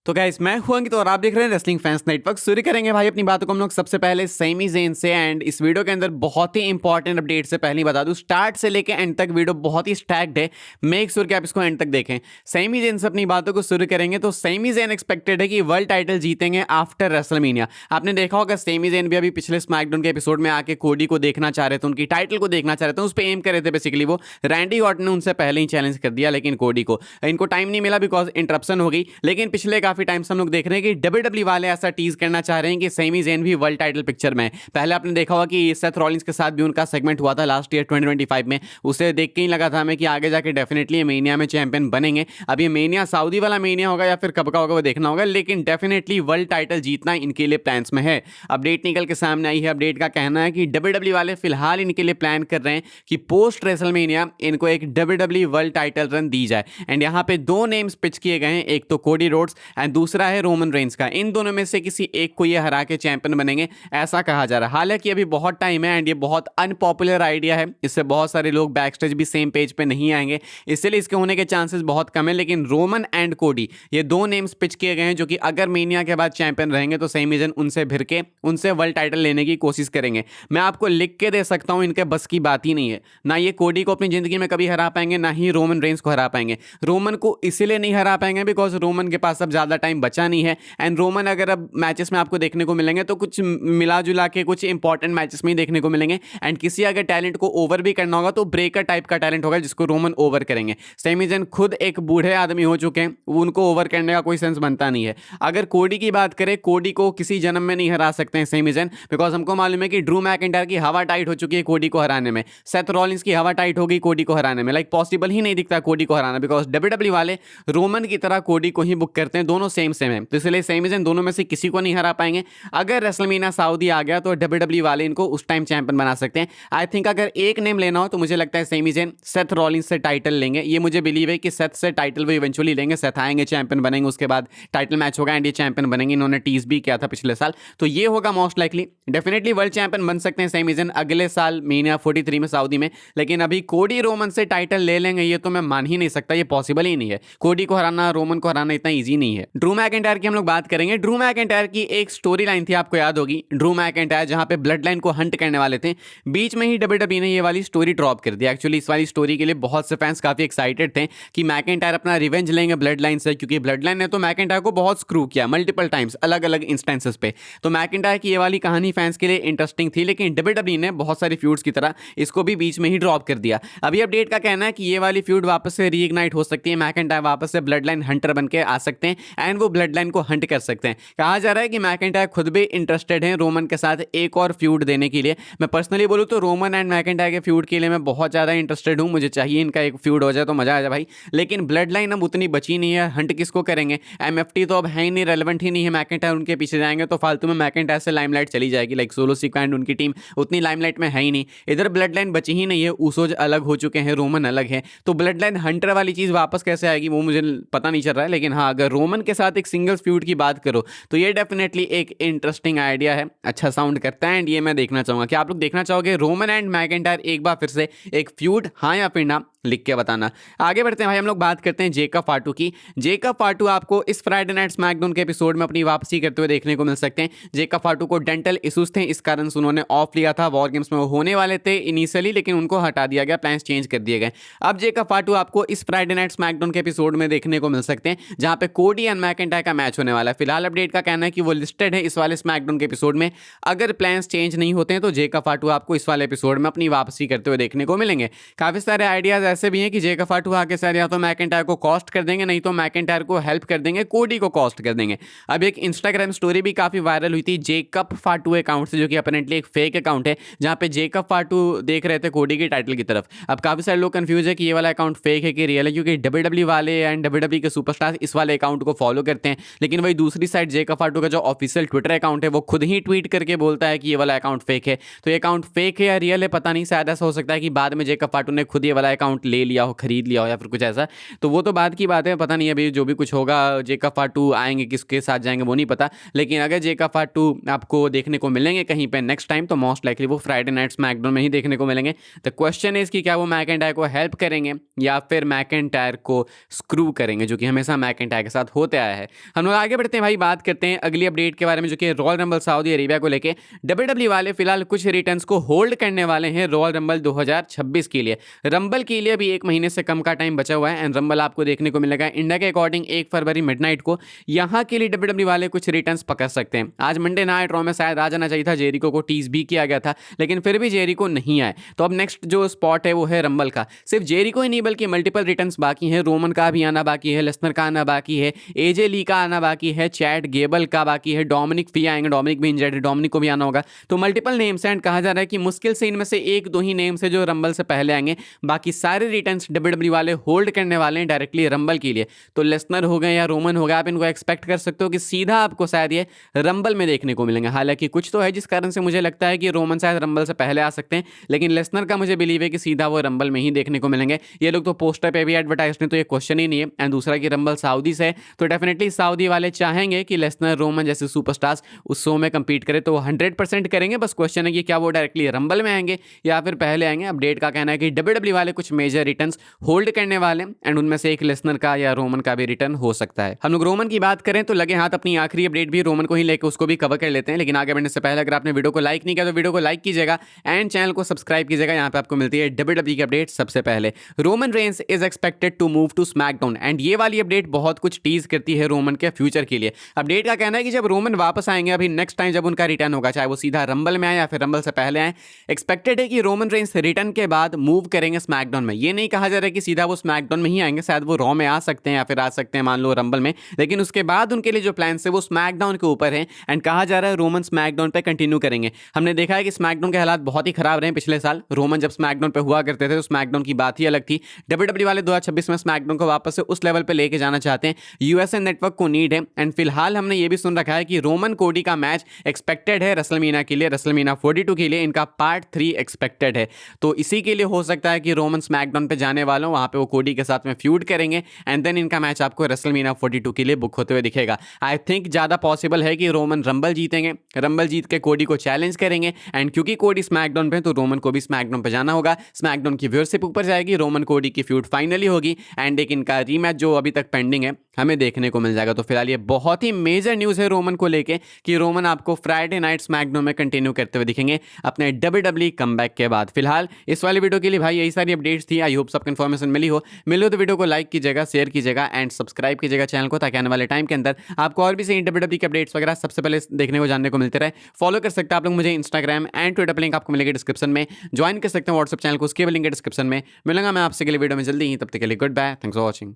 तो गाइस मैं हूं अंकित और आप देख रहे हैं रेसलिंग फैंस नेटवर्क। शुरू करेंगे भाई अपनी बातों को हम लोग सबसे पहले सेमी ज़ेन से। एंड इस वीडियो के अंदर बहुत ही इंपॉर्टेंट अपडेट से पहले ही बता दूं, स्टार्ट से लेके एंड तक वीडियो बहुत ही स्टैक्ड है। मेक श्योर कि आप इसको एंड तक देखें। सेमी ज़ेन से अपनी बातों को शुरू करेंगे तो सेमी ज़ेन एक्सपेक्टेड है कि वर्ल्ड टाइटल जीतेंगे आफ्टर रेसलमेनिया। आपने देखा होगा सेमी ज़ेन भी अभी पिछले स्मैकडाउन के एपिसोड में आके कोडी को देखना चाह रहे थे, उनकी टाइटल को देखना चाह रहे थे, उस पर एम कर रहे थे बेसिकली। वो रैंडी ऑर्टन ने उनसे पहले ही चैलेंज कर दिया, लेकिन कोडी को इनको टाइम नहीं मिला बिकॉज इंटरप्शन हो गई। लेकिन पिछले काफी टाइम से हम लोग देख रहे हैं कि डब्ल्यूडब्ल्यू वाले ऐसा टीज करना चाह रहे हैं कि सेमी ज़ेन भी वर्ल्ड टाइटल पिक्चर में है। पहले आपने देखा होगा कि सेथ रॉलिंस के साथ भी उनका सेगमेंट हुआ था लास्ट ईयर 2025 में। उसे देख के ही लगा था हमें कि आगे जाके डेफिनेटली मेनिया में चैंपियन बनेंगे। अब ये मेनिया सऊदी वाला मेनिया होगा या फिर कब का होगा वो देखना होगा, लेकिन डेफिनेटली वर्ल्ड टाइटल जीतना इनके लिए प्लान्स में है। अपडेट निकल के सामने आई है। अपडेट का कहना है कि डब्ल्यूडब्ल्यू वाले फिलहाल इनके लिए प्लान कर रहे हैं कि पोस्ट रेसलमेनिया इनको एक डब्ल्यूडब्ल्यू वर्ल्ड टाइटल रन दी जाए। एंड यहाँ पे दो नेम्स पिच किए गए हैं, एक तो कोडी रोड्स एंड दूसरा है रोमन रेंस का। इन दोनों में से किसी एक को ये हरा के चैंपियन बनेंगे ऐसा कहा जा रहा है। हालांकि अभी बहुत टाइम है एंड ये बहुत अनपॉपुलर आइडिया है, इससे बहुत सारे लोग बैकस्टेज भी सेम पेज पे नहीं आएंगे, इसलिए इसके होने के चांसेस बहुत कम है। लेकिन रोमन एंड कोडी ये दो नेम्स पिच किए गए हैं जो कि अगर मेनिया के बाद चैंपियन रहेंगे तो सेमी ज़ेन उनसे भिड़ के उनसे वर्ल्ड टाइटल लेने की कोशिश करेंगे। मैं आपको लिख के दे सकता हूं, इनके बस की बात ही नहीं है। ना ये कोडी को अपनी जिंदगी में कभी हरा पाएंगे, ना ही रोमन रेंस को हरा पाएंगे। रोमन को इसीलिए नहीं हरा पाएंगे बिकॉज रोमन के पास अब ज्यादा टाइम बचा नहीं है। एंड रोमन अगर अब मैचेस में आपको देखने को मिलेंगे तो कुछ मिला जुला के कुछ इंपॉर्टेंट मैचेस में ही देखने को मिलेंगे। एंड किसी अगर टैलेंट को ओवर भी करना होगा तो ब्रेकर टाइप का टैलेंट होगा जिसको रोमन ओवर करेंगे। सेमी ज़ेन खुद एक बूढ़े आदमी हो चुके हैं, उनको ओवर करने का कोई सेंस बनता नहीं है। अगर कोडी की बात करें, कोडी को किसी जन्म में नहीं हरा सकते हैं सेमी ज़ेन, बिकॉज हमको मालूम है कि ड्रू मैकिंटायर की हवा टाइट हो चुकी है कोडी को हराने में, सेथ रॉलिंस की हवा टाइट हो गई कोडी को हराने में। लाइक पॉसिबल ही नहीं दिखता कोडी को हराना, बिकॉज डब्ल्यूडब्ल्यू वाले रोमन की तरह कोडी को ही बुक करते हैं, दोनों सेम सेम है। तो इसलिए सेमी ज़ेन दोनों में से किसी को नहीं हरा पाएंगे। अगर रेसलमेनिया सऊदी आ गया तो डब्ल्यूडब्ल्यू वाले इनको उस टाइम चैंपियन बना सकते हैं। आई थिंक अगर एक नेम लेना हो तो मुझे लगता है सेमी ज़ेन सेथ रॉलिंस से टाइटल लेंगे। ये मुझे बिलीव है कि सेथ से टाइटल वो इवेंचुअली लेंगे, सेथ आएंगे चैंपियन बनेंगे, उसके बाद टाइटल मैच होगा एंड ये चैंपियन बनेंगे। इन्होंने टीज भी किया था पिछले साल, तो ये होगा most likely. Definitely world champion बन सकते हैं सेमी ज़ेन अगले साल मेनिया 43 में सऊदी में। लेकिन अभी कोडी रोमन से टाइटल ले लेंगे ये तो मैं मान ही नहीं सकता, ये पॉसिबल ही नहीं है। कोडी को हराना, रोमन को हराना इतना ईजी नहीं है। ड्रू मैकिंटायर की हम लोग बात करेंगे। ड्रू मैकिंटायर की एक स्टोरी लाइन थी, आपको याद होगी, ड्रू मैकिंटायर जहां पे ब्लड लाइन को हंट करने वाले थे। बीच में ही डब्ल्यूडब्ल्यू ने ये वाली स्टोरी ड्रॉप कर दी। एक्चुअली इस वाली स्टोरी के लिए बहुत से फैंस काफी एक्साइटेड थे कि मैकिंटायर अपना रिवेंज लेंगे ब्लड लाइन से, क्योंकि ब्लड लाइन ने तो मैकिंटायर को बहुत स्क्रू किया मल्टीपल टाइम्स अलग अलग इंस्टेंसेस पे। तो मैकिंटायर की ये वाली कहानी फैंस के लिए इंटरेस्टिंग थी, लेकिन डब्ल्यूडब्ल्यू ने बहुत सारी फ्यूड्स की तरह इसको भी बीच में ही ड्रॉप कर दिया। अभी अपडेट का कहना है कि ये वाली फ्यूड वापस से रीइग्नाइट हो सकती है, मैकिंटायर वापस से ब्लड लाइन हंटर बन के आ सकते हैं एंड वो ब्लड लाइन को हंट कर सकते हैं। कहा जा रहा है कि मैकिंटायर खुद भी इंटरेस्टेड हैं रोमन के साथ एक और फ्यूड देने के लिए। मैं पर्सनली बोलूं तो रोमन एंड मैकिंटायर के फ्यूड के लिए मैं बहुत ज़्यादा इंटरेस्टेड हूं, मुझे चाहिए इनका एक फ्यूड हो जाए तो मजा आ जाए भाई। लेकिन ब्लड लाइन अब उतनी बची नहीं है, हंट किसको करेंगे? एमएफटी तो अब है ही नहीं, रेलेवेंट ही नहीं है। मैकिंटायर उनके पीछे जाएंगे तो फालतू में मैकिंटायर से लाइमलाइट चली जाएगी। लाइक सोलो सिका एंड उनकी टीम उतनी लाइमलाइट में है ही नहीं। इधर ब्लड लाइन बची ही नहीं है, ऊसोज अलग हो चुके हैं, रोमन अलग है, तो ब्लड लाइन हंटर वाली चीज़ वापस कैसे आएगी वो मुझे पता नहीं चल रहा है। लेकिन हाँ, अगर रोमन के साथ एक सिंगल फ्यूड की बात करो तो ये डेफिनेटली एक इंटरेस्टिंग आइडिया है, अच्छा साउंड करता है एंड ये मैं देखना चाहूँगा। कि आप लोग देखना चाहोगे रोमन एंड मैकिंटायर एक बार फिर से एक फ्यूड, हाँ या फिर ना? लिख के बताना। आगे बढ़ते हैं भाई, हम लोग बात करते हैं जेकब फाटू की। जेकब फाटू आपको इस फ्राइडे नाइट स्मैकडाउन के एपिसोड में अपनी वापसी करते हुए देखने को मिल सकते हैं। जेकब फाटू को डेंटल इश्यूज थे, इस कारण से उन्होंने ऑफ लिया था। वॉर गेम्स में वो होने वाले थे इनिशियली, लेकिन उनको हटा दिया गया, प्लान्स चेंज कर दिए गए। अब जेकब फाटू आपको इस फ्राइडे नाइट स्मैकडाउन के एपिसोड में देखने को मिल सकते हैं, जहां पे कोडी एंड मैकिंटायर का मैच होने वाला है। फिलहाल अपडेट का कहना है कि वो लिस्टेड है इस वाले स्मैकडाउन के एपिसोड में। अगर प्लान्स चेंज नहीं होते हैं तो जेकब फाटू आपको इस वाले एपिसोड में अपनी वापसी करते हुए देखने को मिलेंगे। काफी सारे आइडियाज ऐसे भी हैं कि जेकब फाटू आके सर या तो मैकिंटायर को कॉस्ट कर देंगे, नहीं तो मैकिंटायर को हेल्प कर देंगे, कोडी को कॉस्ट कर देंगे। अब एक इंस्टाग्राम स्टोरी भी काफी वायरल हुई थी जेकब फाटू अकाउंट से, जो कि अपरेंटली एक फेक अकाउंट है, जहां पे जेकब फाटू देख रहे थे कोडी की टाइटल की तरफ। अब काफी सारे लोग कंफ्यूज है कि ये वाला अकाउंट फेक है कि रियल है, क्योंकि डब्ल्यूडब्ल्यू वाले एंड डब्ल्यूडब्ल्यू के सुपरस्टार इस वाले अकाउंट को फॉलो करते हैं। लेकिन वही दूसरी साइड जेकब फाटू का जो ऑफिशियल ट्विटर अकाउंट है वो खुद ही ट्वीट करके बोलता है कि ये वाला अकाउंट फेक है। तो ये अकाउंट फेक है या रियल है पता नहीं, शायद ऐसा हो सकता है कि बाद में जेकब फाटू ने खुद ये वाला अकाउंट ले लिया हो, खरीद लिया हो या फिर कुछ ऐसा, तो वो तो बाद की बात है, पता नहीं अभी जो भी कुछ होगा। जेकब पार्ट 2 आएंगे, किसके साथ जाएंगे वो नहीं पता, लेकिन अगर जेकब पार्ट 2 आपको देखने को मिलेंगे कहीं पे नेक्स्ट टाइम, तो मोस्ट लाइकली वो फ्राइडे नाइट स्मैकडाउन में ही देखने को मिलेंगे। द क्वेश्चन इज कि क्या वो मैकिंटायर को हेल्प करेंगे या फिर मैकिंटायर को स्क्रू करेंगे, जो कि हमेशा मैकिंटायर के साथ होते आया है। हम लोग आगे बढ़ते हैं भाई, बात करते हैं अगली अपडेट के बारे में, जो कि रॉयल रंबल सऊदी अरेबिया को लेके डब्ल्यूडब्ल्यू वाले फिलहाल कुछ रिटर्न्स को होल्ड करने वाले हैं रॉयल रंबल 2026 के लिए। रंबल के लिए अभी 1 महीने से कम का टाइम बचा हुआ है एंड रंबल आपको देखने को मिलेगा इंडिया के अकॉर्डिंग 1 फरवरी मिडनाइट को। यहां के लिए डब्ल्यूडब्ल्यू वाले कुछ रिटर्न्स पकड़ सकते हैं। आज मंडे नाइट रॉ में शायद आ जाना चाहिए था, जेरिको को टीज भी किया गया था, लेकिन फिर भी जेरिको नहीं आए। तो अब नेक्स्ट जो स्पॉट है वो है रंबल का। सिर्फ जेरिको ही नहीं बल्कि मल्टीपल रिटर्न्स बाकी हैं। रोमन का भी आना बाकी है, लेसनर का आना बाकी है, एजे ली का आना बाकी है, चैट गेबल का बाकी है, डोमिनिक भी आएंगे, डोमिनिक भी इंजर्ड है, डोमिनिक को भी आना होगा। तो मल्टीपल नेम्स एंड कहा जा रहा है कि मुश्किल से इनमें से 1-2 ही नेम्स है जो रंबल से पहले आएंगे। बाकी सारे रिटर्न्स डब्ल्यूडब्ल्यू वाले होल्ड करने वाले हैं डायरेक्टली रंबल के लिए। तो लेसनर हो गए या रोमन हो गया, आप इनको एक्सपेक्ट कर सकते हो कि सीधा आपको शायद ये रंबल में देखने को मिलेंगे। हालांकि कुछ तो है जिस कारण से मुझे लगता है कि रोमन शायद रंबल से पहले आ सकते हैं, लेकिन लेसनर का मुझे बिलीव है कि सीधा वो रंबल में ही देखने को मिलेंगे। ये लोग तो पोस्टर पे भी एडवर्टाइज ने, तो ये क्वेश्चन ही नहीं है। एंड दूसरा कि रंबल सऊदी से है, तो डेफिनेटली सऊदी वाले चाहेंगे कि लेसनर रोमन जैसे सुपरस्टार्स उस शो में कंपीट करें, तो 100% करेंगे। बस क्वेश्चन है कि क्या वो डायरेक्टली रंबल में आएंगे या फिर पहले आएंगे। अपडेट का कहना है कि डब्ल्यूडब्ल्यू वाले कुछ मेजर रिटर्न्स होल्ड करने वाले एंड उनमें से एक लेसनर का या रोमन का भी रिटर्न हो सकता है। हम लोग रोमन की बात करें तो लगे हाथ अपनी आखिरी अपडेट भी रोमन को ही लेकर उसको भी कवर कर लेते हैं, लेकिन आगे बढ़ने से पहले अगर आपने वीडियो को लाइक नहीं किया तो वीडियो को लाइक कीजिएगा एंड चैनल को सब्सक्राइब कीजिएगा। यहाँ पे आपको मिलती है डब्ल्यूडब्ल्यू की अपडेट सबसे पहले। Roman Reigns is expected to move to SmackDown and ये वाली अपडेट बहुत कुछ टीज करती है रोमन के फ्यूचर के लिए। अपडेट का कहना है कि जब रोमन वापस आएंगे, अभी नेक्स्ट टाइम जब उनका रिटर्न होगा, चाहे वो सीधा रंबल में आए या फिर रंबल से पहले आए, एक्सपेक्टेड है कि रोमन रेंस रिटर्न के बाद मूव करेंगे स्मैकडाउन में। ये नहीं कहा जा रहा है कि सीधा वो स्मैकडाउन में ही आएंगे, शायद वो रॉ में आ सकते हैं या फिर आ सकते हैं मान लो रंबल में, लेकिन उसके बाद उनके लिए जो प्लान है वो स्मैकडाउन के ऊपर है एंड कहा जा रहा है रोमन स्मैकडाउन पे कंटिन्यू करेंगे। हमने देखा है कि स्मैकडाउन के हालात बहुत ही खराब रहे पिछले साल। रोमन जब स्मैकडाउन पे हुआ करते थे तो स्मैकडाउन की बात ही अलग थी। डब्ल्यूडब्ल्यू वाले 2026 में स्मैकडाउन को वापस से उस लेवल पे लेके जाना चाहते हैं। यूएसए नेटवर्क को नीड है एंड फिलहाल हमने ये भी सुन रखा है कि रोमन कोडी का मैच एक्सपेक्टेड है रेसलमीना के लिए, रेसलमीना 42 के लिए इनका पार्ट 3 एक्सपेक्टेड है। तो इसी के लिए हो सकता है कि रोमन स्मैकडाउन पे जाने वालों वहां पे वो कोडी के साथ में फ्यूड करेंगे एंड देन इनका मैच आपको रेसलमीना 42 के लिए बुक होते हुए दिखेगा। आई थिंक ज्यादा पॉसिबल है कि रोमन रंबल जीतेंगे, रंबल जीत के कोडी को चैलेंज करेंगे एंड क्योंकि कोडी स्मैकडाउन पे तो रोमन को भी स्मैकडाउन पे जाना होगा। स्मैकडाउन की व्यूअरशिप ऊपर जाएगी, रोमन कोडी की फ्यूड फाइनली होगी एंड एक इनका रीमैच जो अभी तक पेंडिंग है हमें देखने को मिल जाएगा। तो फिलहाल ये बहुत ही मेजर न्यूज़ है रोमन को लेके कि रोमन आपको फ्राइडे नाइट स्मैकडाउन में कंटिन्यू करते हुए दिखेंगे अपने डब्ल्यूडब्ल्यू कमबैक के बाद। फिलहाल इस वाली वीडियो के लिए भाई यही सारी अपडेट्स थी। आई होप सबको इन्फॉर्मेशन मिली हो तो वीडियो को लाइक कीजिएगा, शेयर कीजिएगा एंड सब्सक्राइब कीजिएगा चैनल को, ताकि आने वाले टाइम के अंदर आपको और भी सही डब्ल्यूडब्ल्यू के अपडेट्स वगैरह सबसे पहले देखने को जानने को मिलते रहे। फॉलो कर सकते हैं आप लोग मुझे इंस्टाग्राम एंड ट्विटर पर, लिंक आपको मिलेगा डिस्क्रिप्शन में। ज्वाइन कर सकते हैं व्हाट्सएप चैनल को, उसके भी लिंक है डिस्क्रिप्शन में। मिलूंगा मैं आपसे अगले वीडियो में जल्दी ही, तब तक के लिए good bye, thanks for watching.